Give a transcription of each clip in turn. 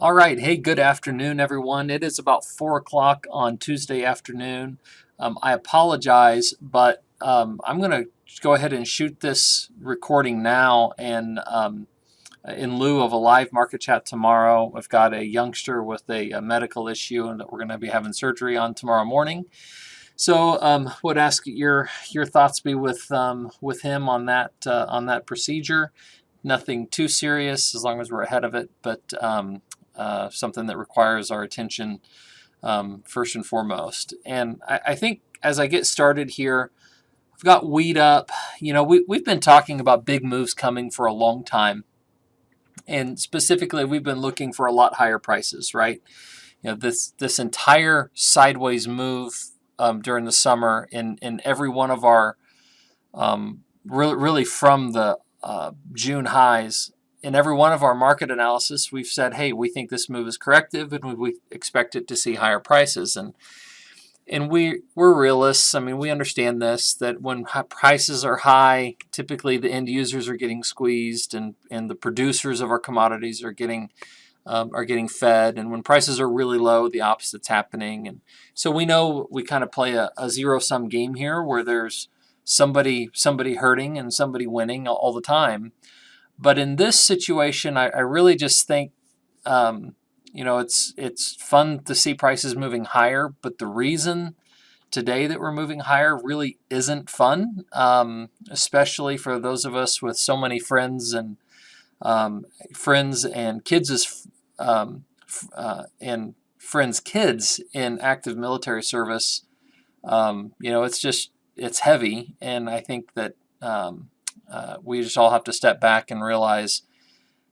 All right. Hey, good afternoon, everyone. It is about 4 o'clock on Tuesday afternoon. I apologize, but I'm going to go ahead and shoot this recording now. And in lieu of a live market chat tomorrow, I've got a youngster with a medical issue and that we're going to be having surgery on tomorrow morning. So, would ask your thoughts be with him on that procedure. Nothing too serious as long as we're ahead of it, but something that requires our attention first and foremost. And I think as I get started here, I've got wheat up. You know, we've been talking about big moves coming for a long time. And specifically, we've been looking for a lot higher prices, right? You know, this entire sideways move during the summer in every one of our really from the June highs in every one of our market analysis, we've said, hey, we think this move is corrective and we expect it to see higher prices. And we're realists. I mean, we understand this, that when prices are high, typically the end users are getting squeezed and the producers of our commodities are getting fed. And when prices are really low, the opposite's happening. And so we know we kind of play a zero-sum game here where there's somebody hurting and somebody winning all the time. But in this situation, I really just think, it's fun to see prices moving higher, but the reason today that we're moving higher really isn't fun, especially for those of us with so many friends and kids and friends' kids in active military service. It's heavy, and I think that we just all have to step back and realize,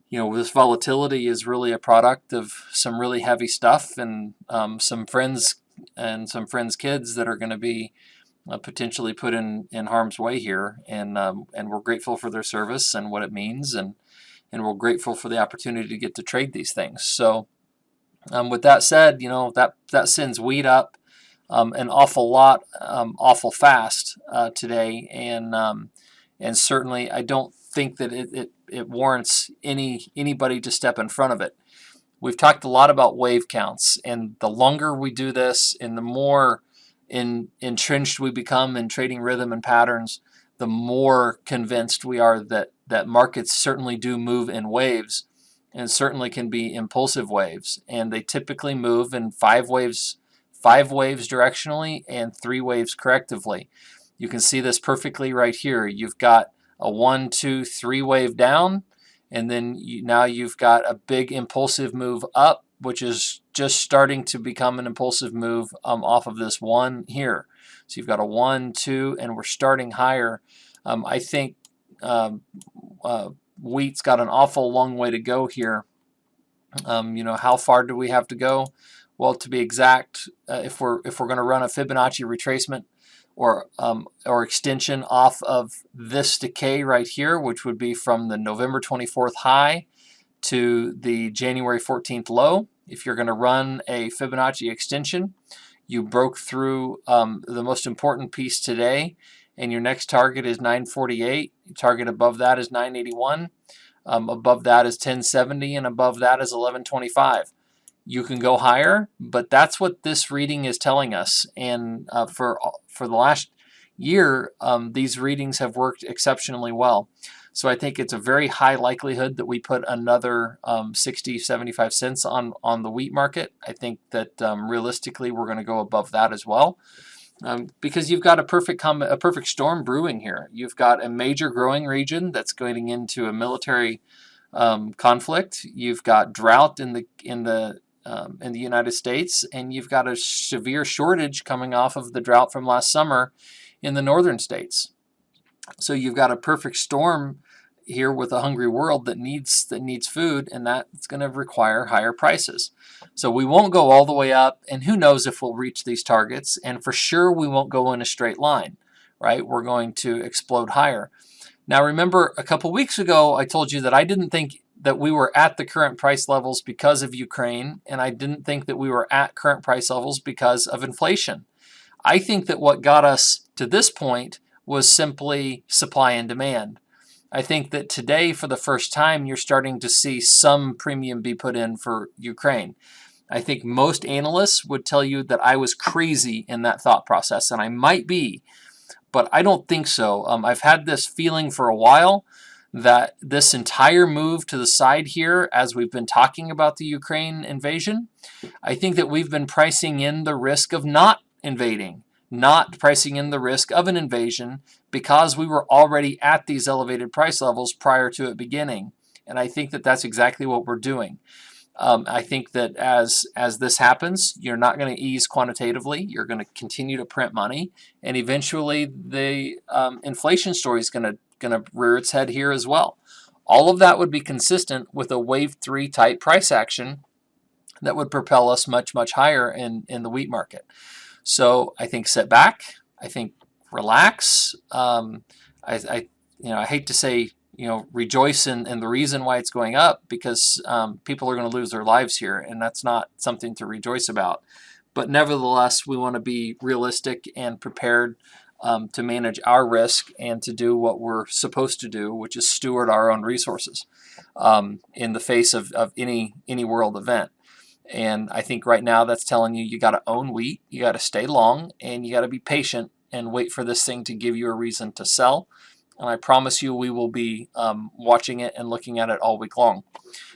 this volatility is really a product of some really heavy stuff and some friends and some friends' kids that are going to be potentially put in harm's way here. And we're grateful for their service and what it means, and we're grateful for the opportunity to get to trade these things. So with that said, that sends wheat up an awful lot, awful fast today, and certainly I don't think that it warrants anybody to step in front of it. We've talked a lot about wave counts, and the longer we do this and the more entrenched we become in trading rhythm and patterns, the more convinced we are that markets certainly do move in waves and certainly can be impulsive waves. And they typically move in five waves directionally and 3 waves correctively. You can see this perfectly right here. You've got a 1, 2, 3 wave down, and then now you've got a big impulsive move up, which is just starting to become an impulsive move off of this 1 here. So you've got a 1, 2, and we're starting higher. I think wheat's got an awful long way to go here. How far do we have to go? Well, to be exact, if we're going to run a Fibonacci retracement or extension off of this decay right here, which would be from the November 24th high to the January 14th low, if you're going to run a Fibonacci extension, you broke through the most important piece today, and your next target is 948. Target above that is 981. Above that is 1070, and above that is 1125. You can go higher, but that's what this reading is telling us. And for the last year, these readings have worked exceptionally well. So I think it's a very high likelihood that we put another 60, 75 cents on the wheat market. I think that realistically we're going to go above that as well. Because you've got a perfect storm brewing here. You've got a major growing region that's going into a military conflict. You've got drought in the United States, and you've got a severe shortage coming off of the drought from last summer in the northern states. So you've got a perfect storm here with a hungry world that needs food, and that's going to require higher prices. So we won't go all the way up, and who knows if we'll reach these targets, and for sure we won't go in a straight line, right? We're going to explode higher. Now remember, a couple weeks ago I told you that I didn't think that we were at the current price levels because of Ukraine, and I didn't think that we were at current price levels because of inflation. I think that what got us to this point was simply supply and demand. I think that today, for the first time, you're starting to see some premium be put in for Ukraine. I think most analysts would tell you that I was crazy in that thought process, and I might be, but I don't think so. I've had this feeling for a while that this entire move to the side here, as we've been talking about the Ukraine invasion, I think that we've been pricing in the risk of not invading, not pricing in the risk of an invasion, because we were already at these elevated price levels prior to it beginning. And I think that that's exactly what we're doing. I think that as this happens, you're not going to ease quantitatively. You're going to continue to print money, and eventually the inflation story is going to rear its head here as well. All of that would be consistent with a wave 3 type price action that would propel us much, much higher in the wheat market. So I think sit back. I think relax. I hate to say, rejoice in the reason why it's going up, because people are going to lose their lives here, and that's not something to rejoice about. But nevertheless, we want to be realistic and prepared to manage our risk and to do what we're supposed to do, which is steward our own resources in the face of any world event. And I think right now that's telling you you got to own wheat, you got to stay long, and you got to be patient and wait for this thing to give you a reason to sell. And I promise you we will be watching it and looking at it all week long.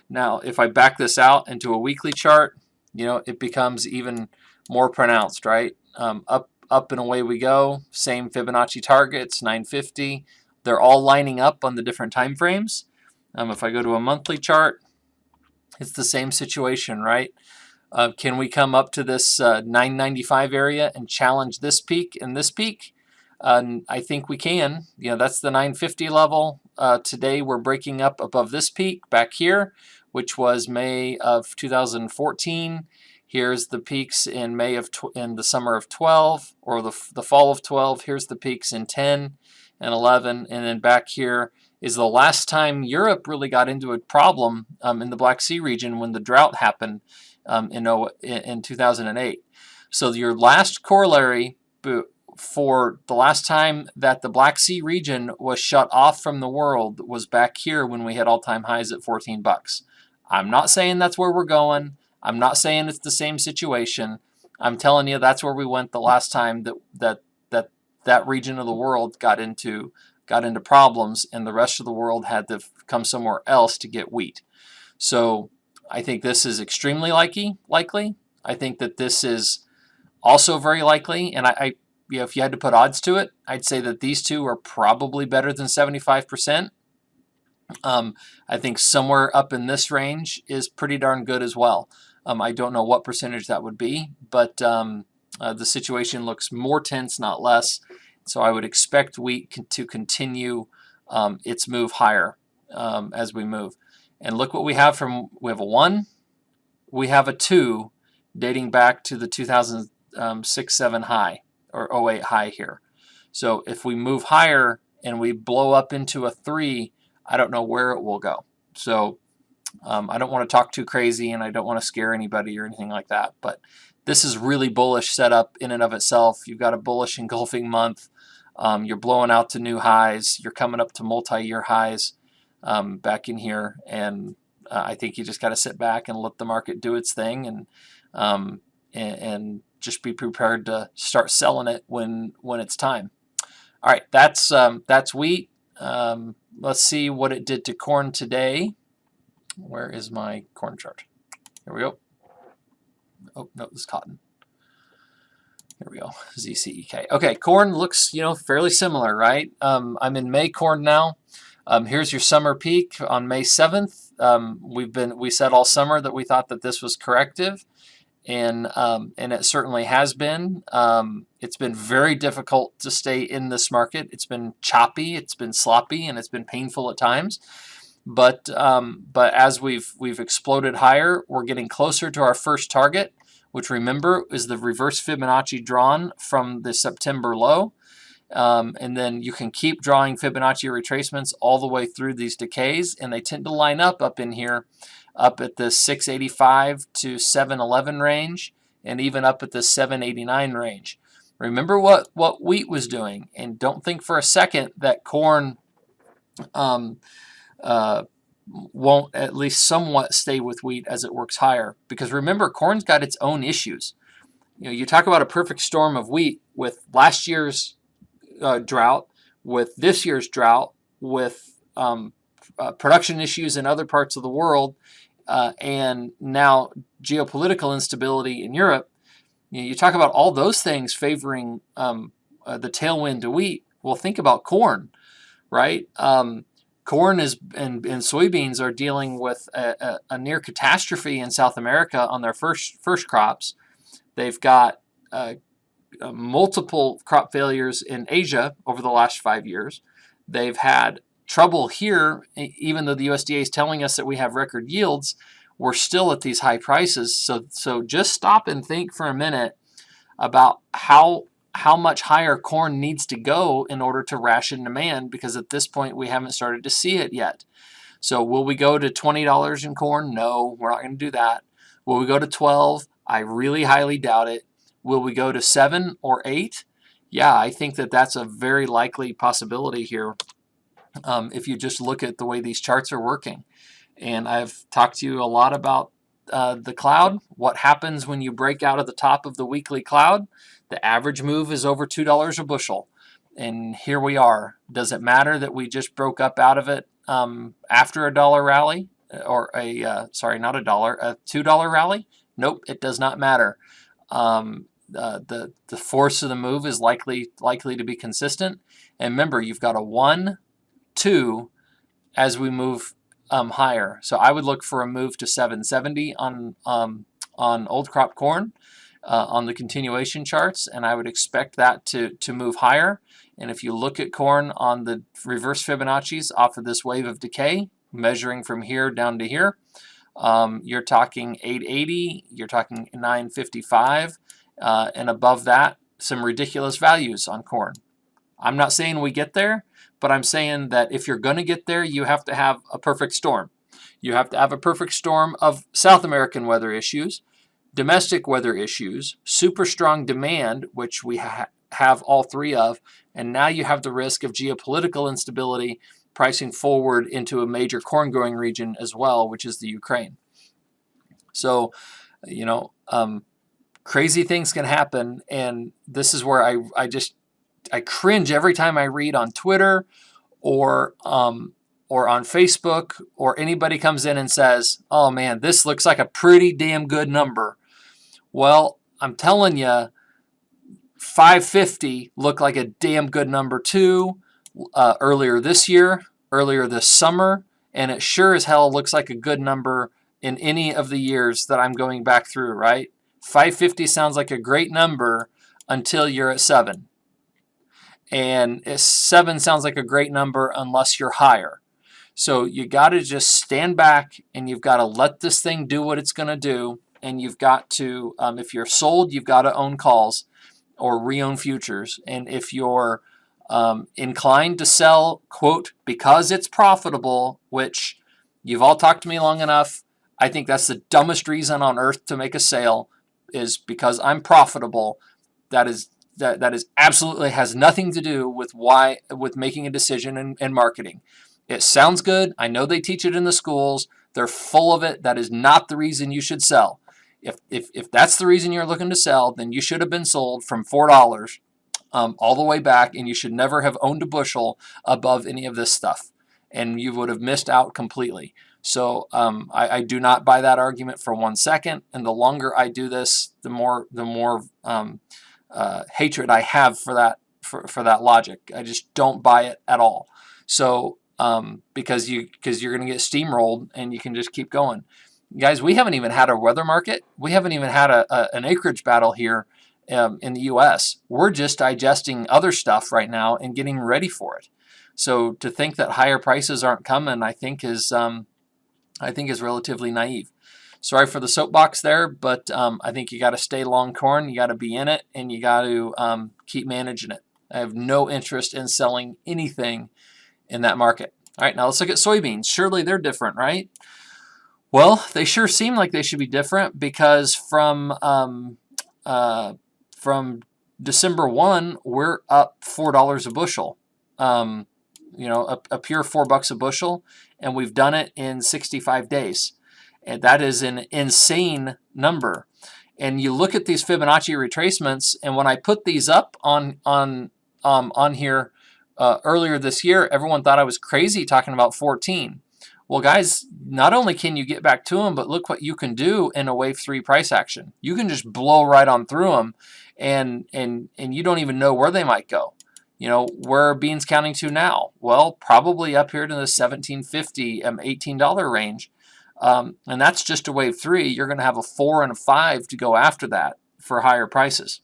Now, if I back this out into a weekly chart, it becomes even more pronounced, right? Up and away we go. Same Fibonacci targets, 950. They're all lining up on the different time frames. If I go to a monthly chart, it's the same situation, right? Can we come up to this 995 area and challenge this peak and this peak? I think we can. That's the 950 level. Today we're breaking up above this peak back here, which was May of 2014. Here's the peaks in in the summer of 12, or the fall of 12. Here's the peaks in 10 and 11, and then back here is the last time Europe really got into a problem in the Black Sea region when the drought happened in 2008. So your last corollary for the last time that the Black Sea region was shut off from the world was back here when we hit all-time highs at 14 bucks. I'm not saying that's where we're going. I'm not saying it's the same situation. I'm telling you that's where we went the last time that region of the world got into problems, and the rest of the world had to come somewhere else to get wheat. So I think this is extremely likely. I think that this is also very likely, and if you had to put odds to it, I'd say that these two are probably better than 75%. I think somewhere up in this range is pretty darn good as well. I don't know what percentage that would be, but the situation looks more tense, not less. So I would expect wheat to continue its move higher as we move. And look what we have we have a 1, we have a 2 dating back to the 2006-07 high, or 08 high here. So if we move higher and we blow up into a 3, I don't know where it will go. So I don't want to talk too crazy, and I don't want to scare anybody or anything like that. But this is really bullish setup in and of itself. You've got a bullish engulfing month. You're blowing out to new highs. You're coming up to multi-year highs back in here. And I think you just got to sit back and let the market do its thing, and just be prepared to start selling it when it's time. All right, that's wheat. Let's see what it did to corn today. Where is my corn chart? Here we go. Oh, no, this is cotton. Here we go, ZCEK. Okay, corn looks, fairly similar, right? I'm in May corn now. Here's your summer peak on May 7th. We said all summer that we thought that this was corrective, and it certainly has been. It's been very difficult to stay in this market. It's been choppy, it's been sloppy, and it's been painful at times. But as we've exploded higher, we're getting closer to our first target, which, remember, is the reverse Fibonacci drawn from the September low. And then you can keep drawing Fibonacci retracements all the way through these decays, and they tend to line up in here, up at the 685 to 711 range, and even up at the 789 range. Remember what wheat was doing, and don't think for a second that corn um, uh, won't at least somewhat stay with wheat as it works higher. Because remember, corn's got its own issues. You talk about a perfect storm of wheat with last year's drought, with this year's drought, with production issues in other parts of the world, and now geopolitical instability in Europe. You talk about all those things favoring the tailwind to wheat. Well, think about corn, right? Corn and soybeans are dealing with a near catastrophe in South America on their first crops. They've got multiple crop failures in Asia over the last 5 years. They've had trouble here, even though the USDA is telling us that we have record yields. We're still at these high prices. So just stop and think for a minute about how much higher corn needs to go in order to ration demand, because at this point we haven't started to see it yet. So will we go to $20 in corn? No, we're not going to do that. Will we go to 12? I really highly doubt it. Will we go to 7 or 8? Yeah, I think that that's a very likely possibility here if you just look at the way these charts are working. And I've talked to you a lot about the cloud. What happens when you break out of the top of the weekly cloud? The average move is over $2 a bushel. And here we are. Does it matter that we just broke up out of it after a dollar rally? Or sorry, not a dollar, a $2 rally? Nope, it does not matter. The force of the move is likely to be consistent. And remember, you've got a 1, 2 as we move higher. So I would look for a move to 770 on old crop corn on the continuation charts, and I would expect that to move higher. And if you look at corn on the reverse Fibonacci's off of this wave of decay, measuring from here down to here, you're talking 880, you're talking 955, and above that, some ridiculous values on corn. I'm not saying we get there, but I'm saying that if you're going to get there, you have to have a perfect storm. You have to have a perfect storm of South American weather issues, domestic weather issues, super strong demand, which we have all three of, and now you have the risk of geopolitical instability pricing forward into a major corn growing region as well, which is the Ukraine. So, crazy things can happen, and this is where I cringe every time I read on Twitter or on Facebook, or anybody comes in and says, "Oh man, this looks like a pretty damn good number." Well, I'm telling you, 550 looked like a damn good number too earlier this year, earlier this summer, and it sure as hell looks like a good number in any of the years that I'm going back through, right? 550 sounds like a great number until you're at 7. And 7 sounds like a great number unless you're higher. So you got to just stand back and you've got to let this thing do what it's going to do. And you've got to, if you're sold, you've got to own calls or re-own futures. And if you're inclined to sell, quote, because it's profitable, which you've all talked to me long enough, I think that's the dumbest reason on earth to make a sale, is because I'm profitable. That is absolutely has nothing to do with making a decision and marketing. It sounds good. I know they teach it in the schools. They're full of it. That is not the reason you should sell. If that's the reason you're looking to sell, then you should have been sold from $4 all the way back, and you should never have owned a bushel above any of this stuff, and you would have missed out completely. So I do not buy that argument for 1 second. And the longer I do this, the more hatred I have for that logic. I just don't buy it at all. So because you're going to get steamrolled and you can just keep going. Guys, we haven't even had a weather market. We haven't even had an acreage battle here in the U.S. We're just digesting other stuff right now and getting ready for it. So to think that higher prices aren't coming, I think is relatively naive. Sorry for the soapbox there, but I think you got to stay long corn. You got to be in it, and you got to keep managing it. I have no interest in selling anything in that market. All right, now let's look at soybeans. Surely they're different, right? Well, they sure seem like they should be different, because from December 1, we're up $4 a bushel. a pure $4 a bushel, and we've done it in 65 days. And that is an insane number. And you look at these Fibonacci retracements, and when I put these up on here earlier this year, everyone thought I was crazy talking about 14. Well, guys, not only can you get back to them, but look what you can do in a wave 3 price action. You can just blow right on through them, and you don't even know where they might go. Where are beans counting to now? Well, probably up here to the $17.50, $18 range. And that's just a wave 3. You're going to have a 4 and a 5 to go after that for higher prices.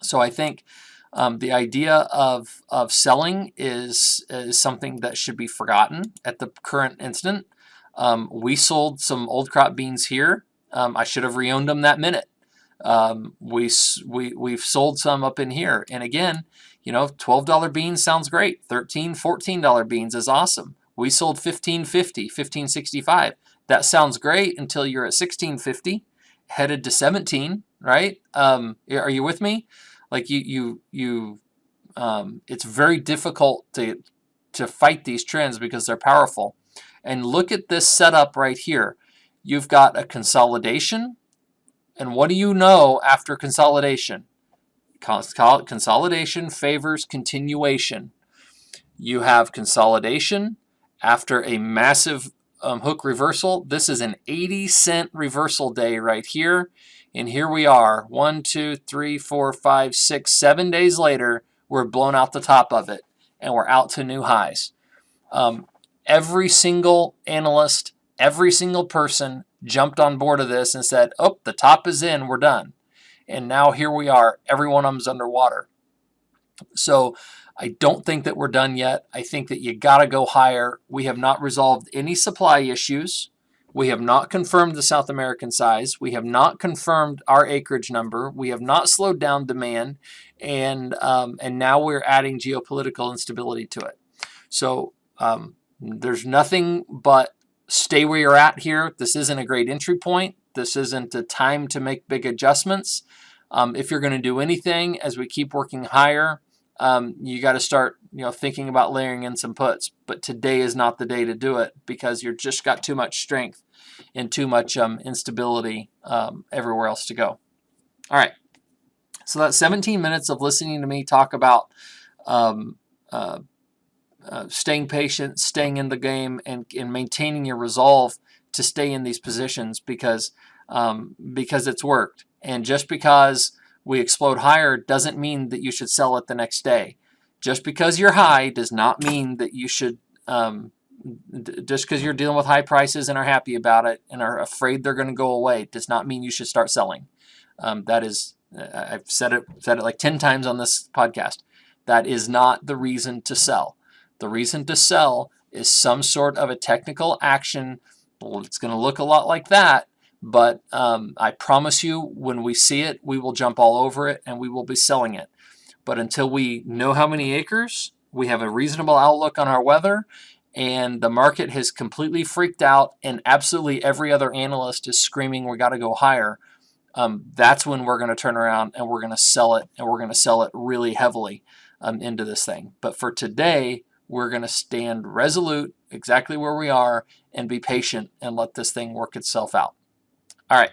So I think the idea of selling is something that should be forgotten at the current instant. We sold some old crop beans here. I should have reowned them that minute. We've sold some up in here. And again, $12 beans sounds great. $13, $14 beans is awesome. We sold $15.50, $15.65. That sounds great until you're at $16.50, headed to $17, right? Are you with me? Like it's very difficult to fight these trends because they're powerful. And look at this setup right here. You've got a consolidation, and what do you know after consolidation? Consolidation favors continuation. You have consolidation after a massive hook reversal. This is an 80-cent reversal day right here. And here we are, 1, 2, 3, 4, 5, 6, 7 days later, we're blown out the top of it, and we're out to new highs. Every single analyst, every single person jumped on board of this and said, oh, the top is in, we're done. And now here we are, every one of them's underwater. So I don't think that we're done yet. I think that you got to go higher. We have not resolved any supply issues. We have not confirmed the South American size. We have not confirmed our acreage number. We have not slowed down demand, and now we're adding geopolitical instability to it. So there's nothing but stay where you're at here. This isn't a great entry point. This isn't a time to make big adjustments. If you're going to do anything as we keep working higher, you got to start thinking about layering in some puts. But today is not the day to do it because you've just got too much strength and too much instability everywhere else to go. All right. So that's 17 minutes of listening to me talk about staying patient, staying in the game, and maintaining your resolve to stay in these positions because it's worked. And just because we explode higher doesn't mean that you should sell it the next day. Just because you're high does not mean that you should, just because you're dealing with high prices and are happy about it and are afraid they're going to go away does not mean you should start selling. That is, I've said it like 10 times on this podcast. That is not the reason to sell. The reason to sell is some sort of a technical action. Well, it's going to look a lot like that. But I promise you, when we see it, we will jump all over it and we will be selling it. But until we know how many acres, we have a reasonable outlook on our weather, and the market has completely freaked out, and absolutely every other analyst is screaming, we got to go higher. That's when we're going to turn around and we're going to sell it, and we're going to sell it really heavily into this thing. But for today, we're going to stand resolute exactly where we are and be patient and let this thing work itself out. All right.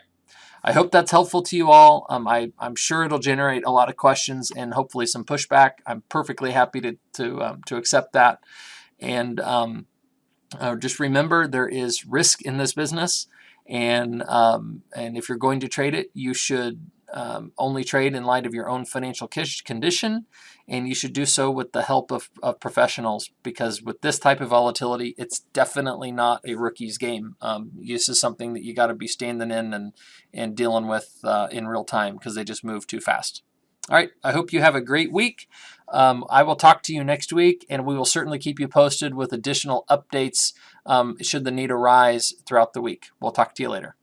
I hope that's helpful to you all. I'm sure it'll generate a lot of questions and hopefully some pushback. I'm perfectly happy to accept that. And just remember, there is risk in this business, and if you're going to trade it, you should only trade in light of your own financial condition, and you should do so with the help of professionals, because with this type of volatility, it's definitely not a rookie's game. This is something that you got to be standing in and dealing with in real time, because they just move too fast. All right, I hope you have a great week. I will talk to you next week, and we will certainly keep you posted with additional updates should the need arise throughout the week. We'll talk to you later.